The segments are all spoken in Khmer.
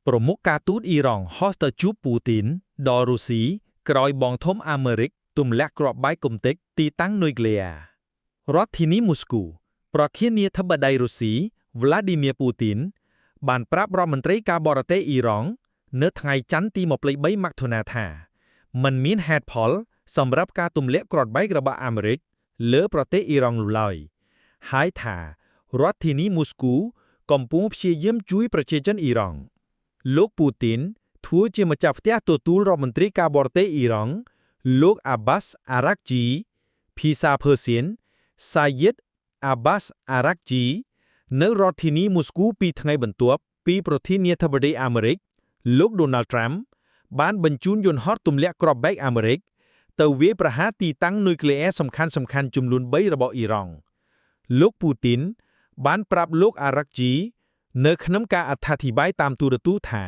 ប្រមុខការទូតអ៊ីរ៉ង់ហោះទៅជួបពូទីនដល់រុស្ស៊ីក្រោយបងធំអាមេរិកទម្លាក់គ្រាប់បែកកុំតិចទីតាំងនុយក្លេអ៊ែររដ្ឋធានីមូស្គូប្រធានាធិបតីរុស្ស៊ី Vladimir Putin បានប្រាប់រដ្ឋមន្ត្រីការបរទេសអ៊ីរ៉ង់នៅថ្ងៃច័ន្ទទី23មិថុនាថាมันមានហេតុផលសម្រាប់ការទម្លាក់គ្រាប់បែករបស់អាមេរិកលើប្រទេសអ៊ីរ៉ង់នោះឡើយហើយថារដ្ឋធានីមូស្គូកំពុងព្យាយាមជួយប្រជាជនអ៊ីរ៉ង់លោកពូទីនធ្វើជាម្ចាស់ផ្ទះទទួលរដ្ឋមន្ត្រីការបរទេសអ៊ីរ៉ង់លោក Abbas Araghchi ភាសាភើសៀន Syed Abbas Araghchi នៅរដ្ឋធានីមូស្គូពីថ្ងៃបន្ទាប់ពីប្រធានាធិបតីអាមេរិកលោក Donald Trump បានបញ្ជូនយន្តហោះទម្លាក់គ្រាប់បែកអាមេរិកទៅវាយប្រហារទីតាំងនុយក្លេអ៊ែរសំខាន់ៗចំនួន3របស់អ៊ីរ៉ង់លោកពូទីនបានប្រាប់លោក Araghchi នៅក្នុងការអត្ថាធិប្បាយតាមទូរទស្សន៍ថា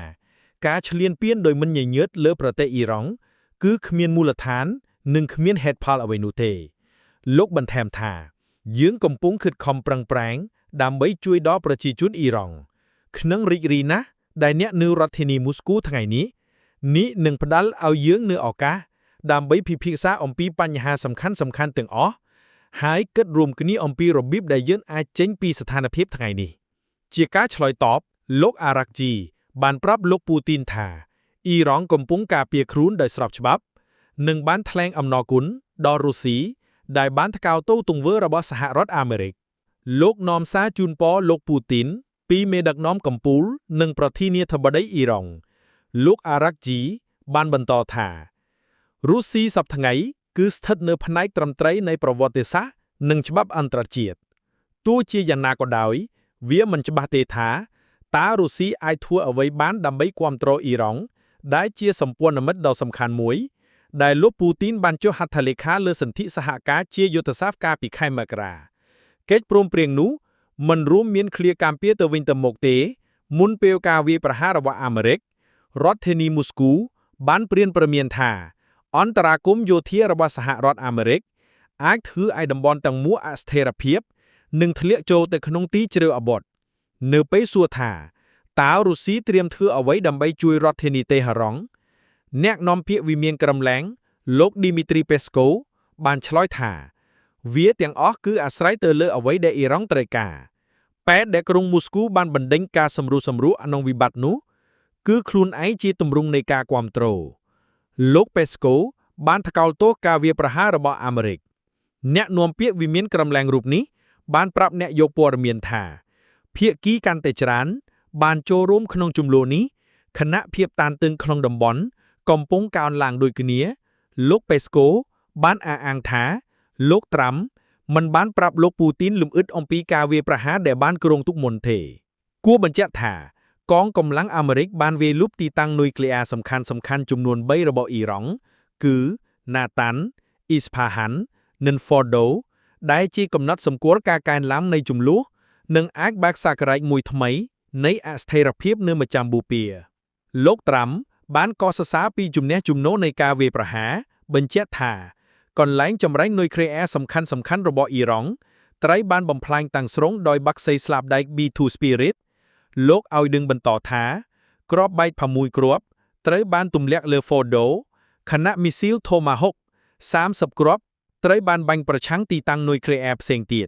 ការឈ្លានពានដោយមិនញញើតលើប្រទេសអ៊ីរ៉ង់គឺគ្មានមូលដ្ឋាននិងគ្មានហេតុផលអ្វីនោះទេលោកបន្ថែមថាយើងកំពុងខិតខំប្រឹងប្រែងដើម្បីជួយដល់ប្រជាជនអ៊ីរ៉ង់ក្នុងរីករាយណាស់ដែលអ្នកនៅរដ្ឋធានីមូស្គូថ្ងៃនេះនឹងផ្ដល់ឲ្យយើងនូវឱកាសដើម្បីពិភាក្សាអំពីបញ្ហាសំខាន់ៗទាំងអស់ហើយគិតរួមគ្នាអំពីរបៀបដែលយើងអាចចេញពីស្ថានភាពថ្ងៃនេះជាការឆ្លើយតបលោក Araghchi បានប្រាប់លោកពូទីនថាអ៊ីរ៉ង់កំពុងការពារខ្លួនដោយស្របច្បាប់និងបានថ្លែងអំណរគុណដល់រុស្ស៊ីដែលបានថ្កោលទោសទង្វើរបស់សហរដ្ឋអាមេរិកលោកនាំសារជូនពរលោកពូទីនពីមេដឹកនាំកំពូលនិងប្រធានាធិបតីអ៊ីរ៉ង់លោក Araghchi បានបន្តថារុស្ស៊ីសប្តាហ៍ថ្ងៃគឺស្ថិតនៅផ្នែកត្រឹមត្រូវនៃប្រវត្តិសាស្ត្រនិងច្បាប់អន្តរជាតិទោះជាយ៉ាងណាក៏ដោយវាមិនច្បាស់ទេថាតើរុស្ស៊ីអាចធ្វើអ្វីបានដើម្បីគាំទ្រអ៊ីរ៉ង់ដែលជាសម្ព័ន្ធមិត្តដ៏សំខាន់មួយដែលលោកពូទីនបានចុះហត្ថលេខាលើសន្ធិសហការជាយុទ្ធសាស្ត្រកាលពីខែមករាកិច្ចព្រមព្រៀងនោះមិនរួមមានឃ្លាការពារទៅវិញទៅមកទេមុនពេលការវាយប្រហាររបស់អាមេរិករដ្ឋធានីមូស្គូបានព្រានព្រមានថាអន្តរាគមន៍យោធារបស់សហរដ្ឋអាមេរិកអាចធ្វើឲ្យតំបន់ទាំងមូលអស្ថិរភាពនិងធ្លាក់ចូលទៅក្នុងទីជ្រៅអបុតនៅពេលសួរថាតើរុស្ស៊ីត្រៀមធ្វើអ្វីដើម្បីជួយរដ្ឋធានីតេហឺរ៉ង់អ្នកនាំពាក្យវិមានក្រមលែងលោក Dmitry Peskov បានឆ្លើយថាវាទាំងអស់គឺអាស្រ័យទៅលើអ្វីដែលអ៊ីរ៉ង់ត្រូវការប៉ែតដែលក្រុងមូស្គូបានបណ្ដេញការសម្រុះសម្រួលក្នុងវិបត្តិនោះគឺខ្លួនឯងជាទម្រង់នៃការគាំទ្រលោក Peskov បានថ្កោលទោសការវាយប្រហាររបស់អាមេរិកអ្នកនាំពាក្យវិមានក្រមលែងរូបនេះបានប្រាប់អ្នកយកព័ត៌មានថាភាគីកាន់តែច្រើនបានចូលរួមក្នុងជម្លោះនេះខណៈភាពតានតឹងក្នុងតំបន់កំពុងកើនឡើងដូចគ្នាលោក Peskov បានអះអាងថាលោក Trump មិនបានប្រាប់លោកពូទីនលម្អិតអំពីការវាយប្រហារដែលបានគ្រោងទុកមុនទេគួរបញ្ជាក់ថាកងកម្លាំងអាមេរិកបានវាយលុបទីតាំងនុយក្លេអ៊ែរសំខាន់ៗចំនួន3របស់អ៊ីរ៉ង់គឺ Natanz, Isfahan និង Fordo ដែលជាកំណត់សម្គាល់ការកើនឡើងនៃជម្លោះនិងអាចបើកសាករាជមួយថ្មីនៃអស្ថិរភាពនៅម្ចាស់បូព៌ាលោក Trump បានកោតសរសើរពីជំនះជំនោរនៃការវាយប្រហារបញ្ជាក់ថាកន្លែងចម្រាញ់នុយក្លេអ៊ែរសំខាន់ៗរបស់អ៊ីរ៉ង់ត្រូវបានបំផ្លាញទាំងស្រុងដោយបក្សីស្លាបដែក B2 Spirit លោកឲ្យដឹងបន្តថាគ្រាប់បែក6គ្រាប់ត្រូវបានទម្លាក់លើ Fordo ខណៈមីស៊ីល Tomahawk 30គ្រាប់ត្រូវបានបាញ់ប្រឆាំងទីតាំងនុយក្លេអ៊ែរផ្សេងទៀត